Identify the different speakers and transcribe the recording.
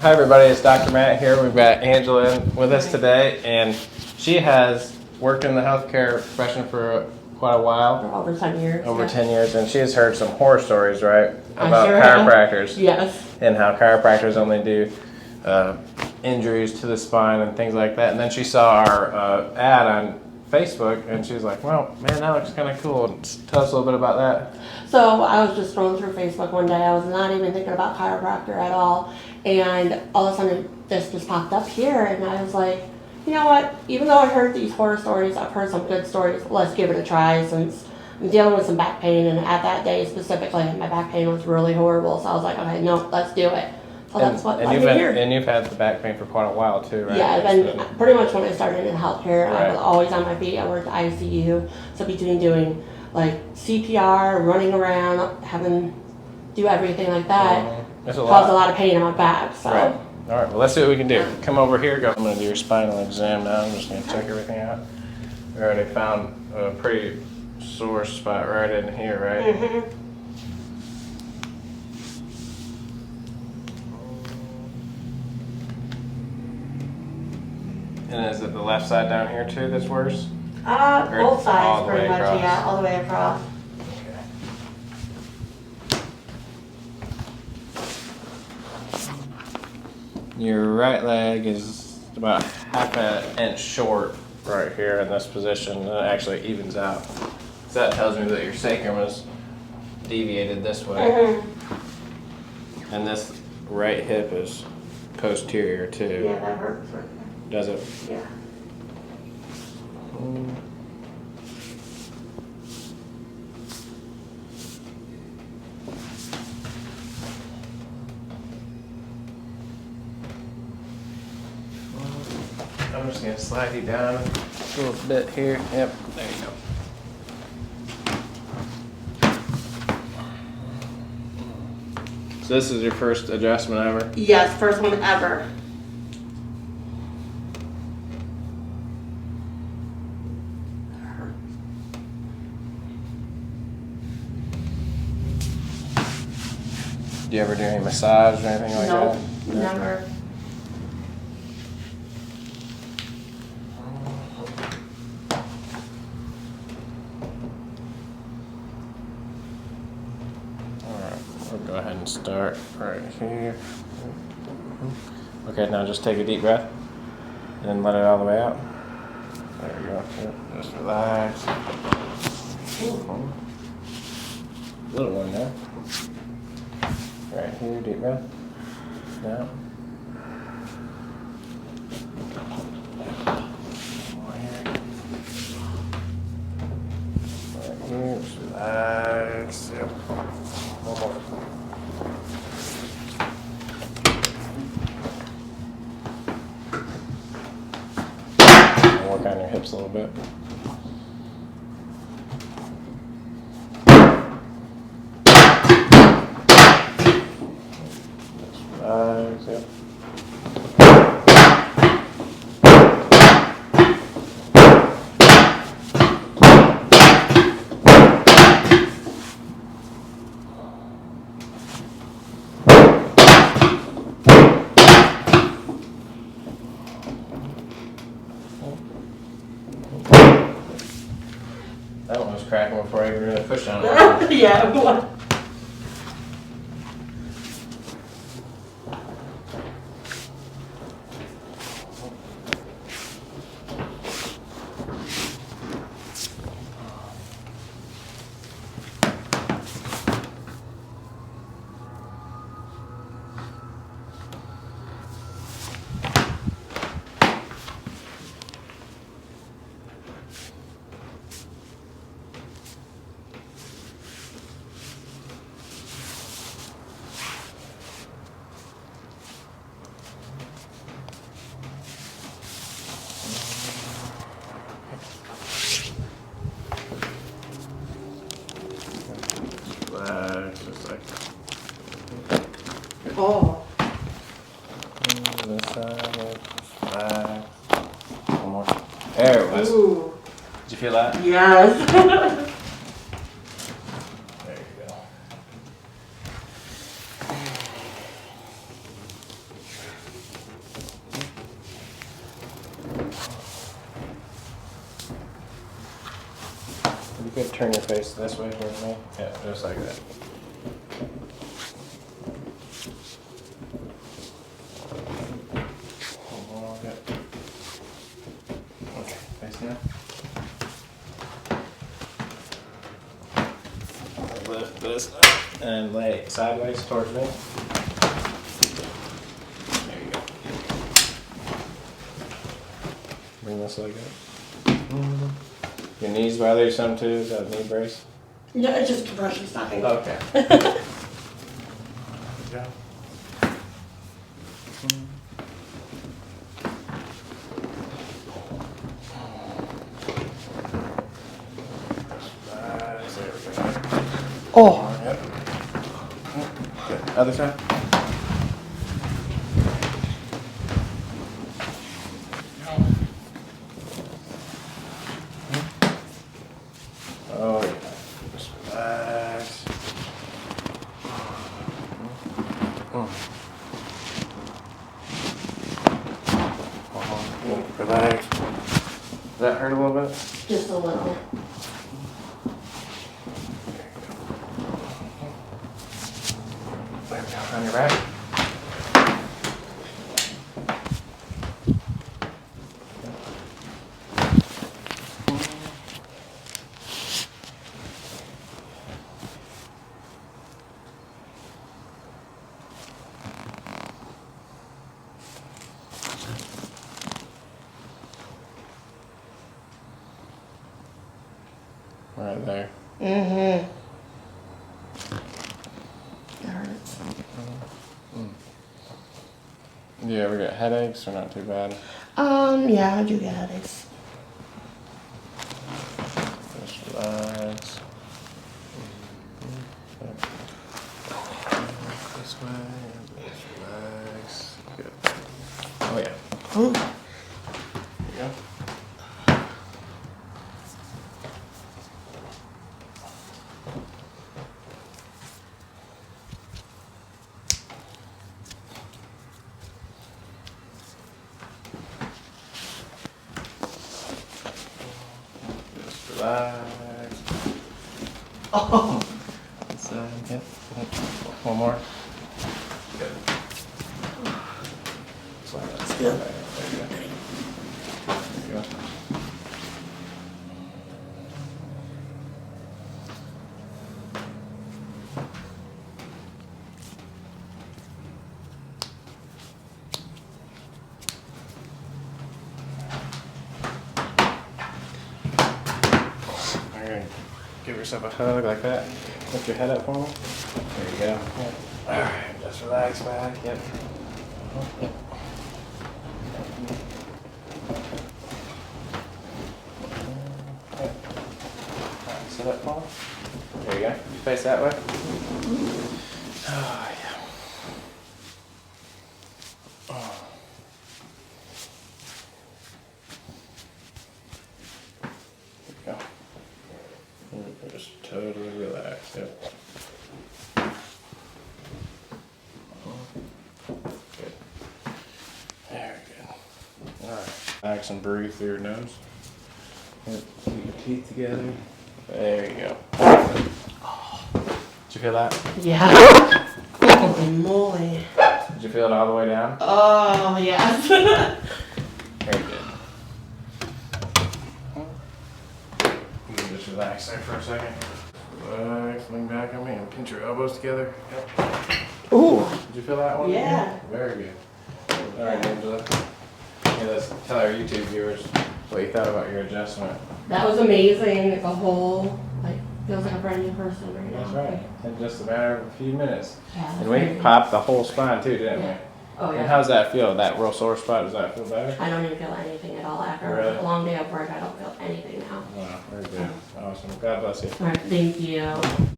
Speaker 1: Hi everybody, it's Dr. Matt here. We've got Angela with us today, and she has worked in the healthcare profession for quite a while.
Speaker 2: For over 10 years.
Speaker 1: Over 10 years, and she has heard some horror stories, right? About
Speaker 2: sure
Speaker 1: chiropractors.
Speaker 2: Yes.
Speaker 1: And how chiropractors only do injuries to the spine and things like that. And then she saw our ad on Facebook, and she was like, well, man, that looks kind of cool. Tell us a little bit about that.
Speaker 2: So I was just scrolling through Facebook one day. I was not even thinking about chiropractor at all. And all of a sudden this just popped up here, and I was like, you know what? Even though I heard these horror stories, I've heard some good stories. Let's give it a try, since I'm dealing with some back pain. And at that day specifically, my back pain was really horrible. So I was like, okay, no, let's do it. So that's what I'm here.
Speaker 1: And you've had the back pain for quite a while too, right?
Speaker 2: Yeah, I've been pretty much when I started in healthcare.
Speaker 1: Right.
Speaker 2: I was always on my feet. I worked ICU, so between doing like CPR, running around, do everything like that, caused a lot of pain in my back. So.
Speaker 1: Right. All right. Well, let's see what we can do. Come over here. I'm going to do your spinal exam now. I'm just going to check everything out. We already found a pretty sore spot right in here, right?
Speaker 2: Mm-hmm.
Speaker 1: And is it the left side down here too that's worse?
Speaker 2: Both sides pretty much,
Speaker 1: across?
Speaker 2: yeah, all the way across.
Speaker 1: Okay. Your right leg is about half an inch short right here in this position, and it actually evens out. So that tells me that your sacrum is deviated this way.
Speaker 2: Mm-hmm.
Speaker 1: And this right hip is posterior too.
Speaker 2: Yeah, that hurts right there.
Speaker 1: Does it?
Speaker 2: Yeah.
Speaker 1: I'm just going to slide you down a little bit here. Yep, there you go. So this is your first adjustment ever?
Speaker 2: Yes, first one ever.
Speaker 1: Do you ever do any massage or anything like
Speaker 2: Nope,
Speaker 1: that?
Speaker 2: never.
Speaker 1: Alright, we'll go ahead and start right here. Okay, now just take a deep breath and then let it all the way out. There you go. Yep, just relax. Little one there. Right here, deep breath. Down. More here. Right here, just relax. Yep. One more. Work on your hips a little bit. Yep. That one was cracking before I even really pushed on it.
Speaker 2: Yeah.
Speaker 1: Just like
Speaker 2: Oh.
Speaker 1: this side, relax. One more. There it was.
Speaker 2: Ooh.
Speaker 1: Did you feel that?
Speaker 2: Yes.
Speaker 1: There you go. Good. Turn your face this way towards me. Yeah, just like that. Okay, face down. Lift this up and lay it sideways towards me. There you go. Bring this leg up. Your knees bother you some too? Is that a knee brace?
Speaker 2: No, it's just compression stocking.
Speaker 1: Okay. Good job.
Speaker 2: Oh.
Speaker 1: Yep. Good. Other side. Oh yeah. Just relax. Relax. Does that hurt a little bit?
Speaker 2: Just a little.
Speaker 1: There we go. On your back. Right there.
Speaker 2: Mm-hmm. That hurts.
Speaker 1: You ever get headaches or not too bad?
Speaker 2: Yeah, I do get headaches.
Speaker 1: Just relax. This way. Just relax. Good. Oh yeah.
Speaker 2: Ooh.
Speaker 1: There you go. Just relax.
Speaker 2: Oh.
Speaker 1: This side. Yep. One more. Good. Slide that.
Speaker 2: Yep.
Speaker 1: There you go. There you go. Alright, give yourself a hug like that. Lift your head up for me. There you go. Yep. Alright, just relax back. Yep. Yep. Yep. Alright, sit up for me. There you go. You face that way. Oh, yeah. Oh. There you go. Just totally relax. Yep. Good. Very good. Alright. Relax and breathe through your nose. Yep. Keep your teeth together. There you go. Did you feel that?
Speaker 2: Yeah. Holy moly.
Speaker 1: Did you feel it all the way down?
Speaker 2: Oh, yes.
Speaker 1: Very good. You can just relax there for a second. Relax, lean back on me and pinch your elbows together. Yep.
Speaker 2: Ooh.
Speaker 1: Did you feel that one?
Speaker 2: Yeah.
Speaker 1: Very good. All right, Angela. Yeah, let's tell our YouTube viewers what you thought about your adjustment.
Speaker 2: That was amazing. The whole, like, feels like a brand new person right now.
Speaker 1: That's right. In just a matter of a few minutes.
Speaker 2: Yeah,
Speaker 1: And we popped the whole spine too, didn't
Speaker 2: Yeah.
Speaker 1: we?
Speaker 2: Oh, yeah.
Speaker 1: And how's that feel? That real sore spot, does that feel better?
Speaker 2: I don't even feel anything at all after
Speaker 1: Really?
Speaker 2: a long day of work. I don't feel anything now.
Speaker 1: Wow, very good. Awesome. God bless you.
Speaker 2: All right, thank you.